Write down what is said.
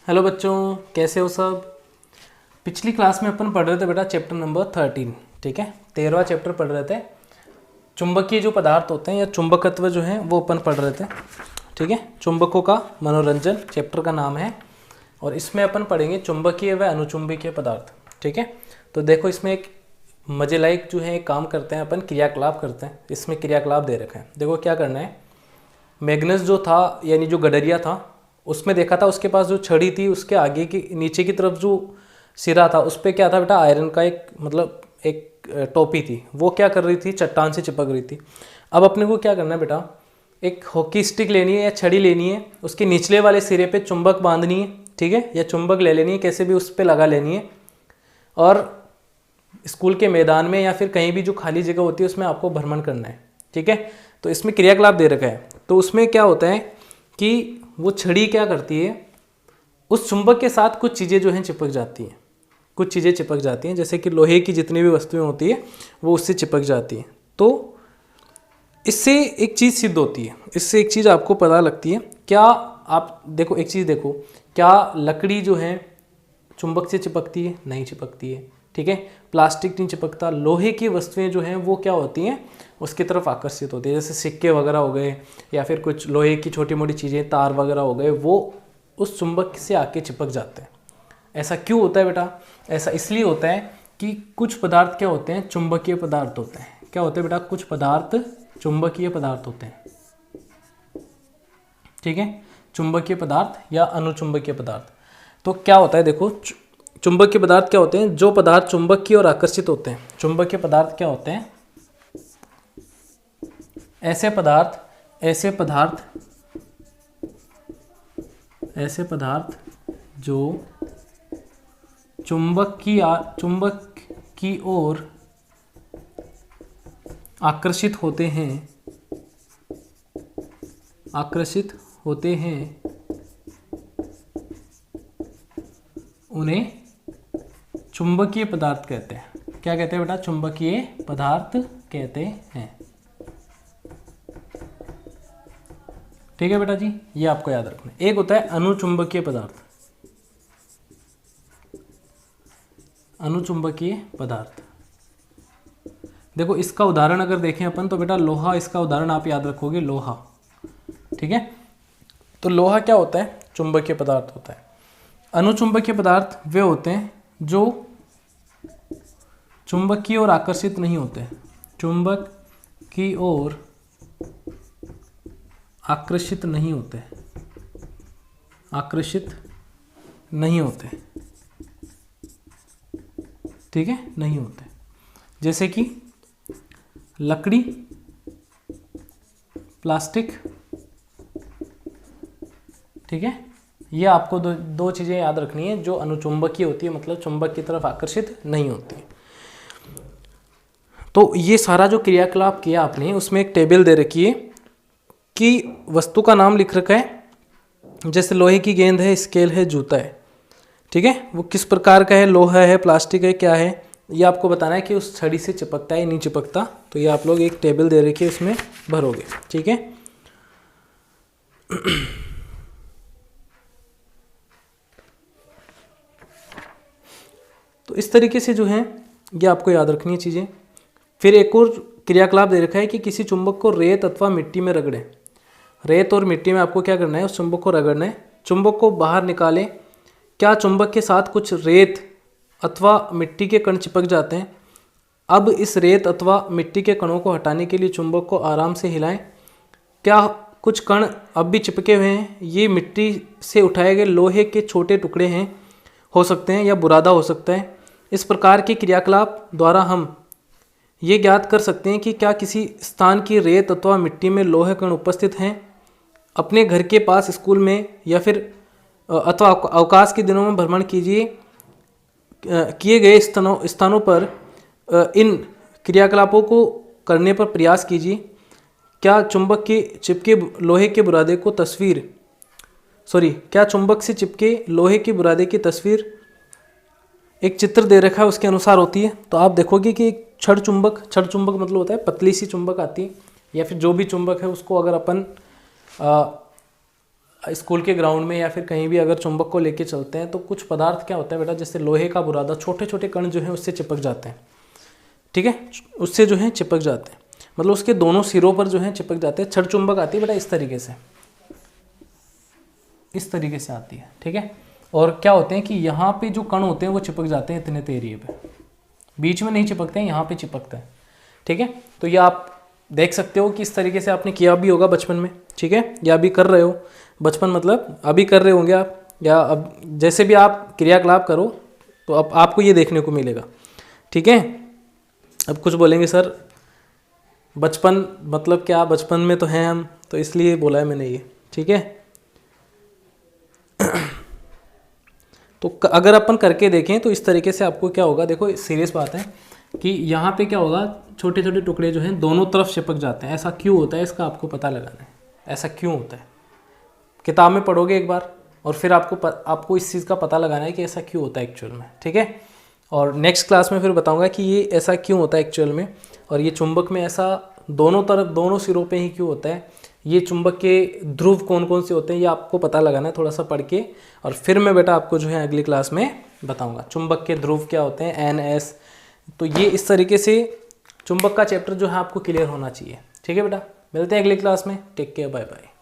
Hello बच्चों, कैसे हो सब। पिछली क्लास में अपन पढ़ रहे थे बेटा चैप्टर नंबर 13। ठीक है, 13वां चैप्टर पढ़ रहे थे। चुंबकीय जो पदार्थ होते हैं या चुंबकत्व जो है वो अपन पढ़ रहे थे। ठीक है, चुंबकों का मनोरंजन चैप्टर का नाम है और इसमें अपन पढ़ेंगे चुंबकीय व अनुचुंबकीय पदार्थ। ठीक है, तो देखो इसमें एक मजे लायक जो है एक काम करते हैं अपन, क्रियाकलाप करते हैं। इसमें क्रियाकलाप दे रखा है, देखो क्या करना है। मैग्नस जो था यानी जो गडरिया था उसमें देखा था उसके पास जो छड़ी थी उसके आगे की नीचे की तरफ जो सिरा था उस पर क्या था बेटा, आयरन का एक मतलब एक टोपी थी। वो क्या कर रही थी, चट्टान से चिपक रही थी। अब अपने को क्या करना है बेटा, एक हॉकी स्टिक लेनी है या छड़ी लेनी है, उसके निचले वाले सिरे पे चुंबक बांधनी है। ठीक है, या चुंबक ले लेनी है, कैसे भी उस पर लगा लेनी है और स्कूल के मैदान में या फिर कहीं भी जो खाली जगह होती है उसमें आपको भ्रमण करना है। ठीक है, तो इसमें क्रियाकलाप दे रखा है। तो उसमें क्या होता है कि वो छड़ी क्या करती है, उस चुंबक के साथ कुछ चीज़ें जो हैं चिपक जाती हैं। कुछ चीज़ें चिपक जाती हैं, जैसे कि लोहे की जितनी भी वस्तुएं होती है वो उससे चिपक जाती हैं। तो इससे एक चीज़ सिद्ध होती है, इससे एक चीज़ आपको पता लगती है। क्या आप देखो, एक चीज़ देखो, क्या लकड़ी जो है चुंबक से चिपकती है? नहीं चिपकती है। ठीक है, प्लास्टिक नहीं चिपकता। लोहे की वस्तुएं जो हैं वो क्या होती हैं, उसकी तरफ आकर्षित होती है। जैसे सिक्के वगैरह हो गए या फिर कुछ लोहे की छोटी मोटी चीज़ें, तार वगैरह हो गए, वो उस चुंबक से आके चिपक जाते हैं। ऐसा क्यों होता है बेटा? ऐसा इसलिए होता है कि कुछ पदार्थ क्या होते हैं, चुंबकीय पदार्थ होते हैं। क्या होते हैं बेटा? कुछ पदार्थ चुंबकीय पदार्थ होते हैं। ठीक है, चुंबकीय पदार्थ या अनुचुंबकीय पदार्थ। तो क्या होता है देखो, चुंबकीय पदार्थ क्या होते हैं? जो पदार्थ चुंबक की ओर आकर्षित होते हैं। चुंबकीय पदार्थ क्या होते हैं? ऐसे पदार्थ जो चुंबक की ओर आकर्षित होते हैं, उन्हें चुंबकीय पदार्थ कहते हैं। क्या कहते हैं बेटा? चुंबकीय पदार्थ कहते हैं। ठीक है बेटा जी, ये आपको याद रखना है। एक होता है अनुचुंबकीय पदार्थ। अनुचुंबकीय पदार्थ, देखो इसका उदाहरण अगर देखें अपन तो बेटा लोहा, इसका उदाहरण आप याद रखोगे, लोहा। ठीक है, तो लोहा क्या होता है? चुंबकीय पदार्थ होता है। अनुचुंबकीय पदार्थ वे होते हैं जो चुंबक की ओर आकर्षित नहीं होते। चुंबक की ओर आकर्षित नहीं होते। ठीक है, नहीं होते। जैसे कि लकड़ी, प्लास्टिक। ठीक है, ये आपको दो चीज़ें याद रखनी है जो अनुचुंबकीय होती है, मतलब चुंबक की तरफ आकर्षित नहीं होती। तो ये सारा जो क्रियाकलाप किया आपने, उसमें एक टेबल दे रखी है कि वस्तु का नाम लिख रखा है। जैसे लोहे की गेंद है, स्केल है, जूता है। ठीक है, वो किस प्रकार का है, लोहा है, प्लास्टिक है, क्या है, ये आपको बताना है कि उस छड़ी से चिपकता है या नहीं चिपकता। तो ये आप लोग एक टेबल दे रखी है, उसमें भरोगे। ठीक है, तो इस तरीके से जो है ये आपको याद रखनी है चीज़ें। फिर एक और क्रियाकलाप दे रखा है कि किसी चुंबक को रेत अथवा मिट्टी में रगड़ें। रेत और मिट्टी में आपको क्या करना है, उस चुंबक को रगड़ना है, चुंबक को बाहर निकालें। क्या चुंबक के साथ कुछ रेत अथवा मिट्टी के कण चिपक जाते हैं? अब इस रेत अथवा मिट्टी के कणों को हटाने के लिए चुंबक को आराम से हिलाएं। क्या कुछ कण अब भी चिपके हुए हैं? ये मिट्टी से उठाए गए लोहे के छोटे टुकड़े हैं, हो सकते हैं, या बुरादा हो सकता है। इस प्रकार के क्रियाकलाप द्वारा हम ये ज्ञात कर सकते हैं कि क्या किसी स्थान की रेत अथवा मिट्टी में लोहे कण उपस्थित हैं। अपने घर के पास, स्कूल में या फिर अथवा अवकाश के दिनों में भ्रमण कीजिए। किए गए स्थानों पर इन क्रियाकलापों को करने पर प्रयास कीजिए। क्या चुंबक के चिपके लोहे के बुरादे को क्या चुंबक से चिपके लोहे के बुरादे की तस्वीर एक चित्र दे रखा है उसके अनुसार होती है। तो आप देखोगे कि एक छड़ चुंबक मतलब होता है पतली सी चुंबक आती है, या फिर जो भी चुंबक है उसको अगर अपन स्कूल के ग्राउंड में या फिर कहीं भी अगर चुंबक को लेके चलते हैं तो कुछ पदार्थ क्या होता है बेटा, जैसे लोहे का बुरादा, छोटे छोटे कण जो है उससे चिपक जाते हैं, ठीक है, उससे जो है चिपक जाते हैं, मतलब उसके दोनों सिरों पर जो है चिपक जाते हैं। छड़ चुंबक आती है बेटा इस तरीके से, इस तरीके से आती है, ठीक है। और क्या होते हैं कि यहाँ पे जो कण होते हैं वो चिपक जाते हैं इतने एरिए पे, बीच में नहीं चिपकते हैं, यहाँ पे चिपकते हैं, ठीक है। तो ये आप देख सकते हो कि इस तरीके से आपने किया भी होगा बचपन में, ठीक है, या अभी कर रहे हो। बचपन मतलब अभी कर रहे होंगे आप, या अब जैसे भी आप क्रियाकलाप करो तो अब आपको ये देखने को मिलेगा, ठीक है। अब कुछ बोलेंगे सर बचपन मतलब क्या, बचपन में तो हैं हम, तो इसलिए बोला है मैंने ये, ठीक है। तो अगर अपन करके देखें तो इस तरीके से आपको क्या होगा, देखो सीरियस बात है कि यहाँ पे क्या होगा, छोटे छोटे टुकड़े जो हैं दोनों तरफ चिपक जाते हैं। ऐसा क्यों होता है इसका आपको पता लगाना है, ऐसा क्यों होता है। किताब में पढ़ोगे एक बार और फिर आपको इस चीज़ का पता लगाना है कि ऐसा क्यों होता है एक्चुअल में, ठीक है। और नेक्स्ट क्लास में फिर बताऊंगा कि ये ऐसा क्यों होता है एक्चुअल में, और ये चुंबक में ऐसा दोनों तरफ दोनों सिरों पे ही क्यों होता है, ये चुंबक के ध्रुव कौन कौन से होते हैं ये आपको पता लगाना है थोड़ा सा पढ़ के। और फिर मैं बेटा आपको जो है अगली क्लास में बताऊंगा चुंबक के ध्रुव क्या होते हैं, एन एस। तो ये इस तरीके से चुंबक का चैप्टर जो है आपको क्लियर होना चाहिए, ठीक है बेटा। मिलते हैं अगली क्लास में, टेक केयर, बाय बाय।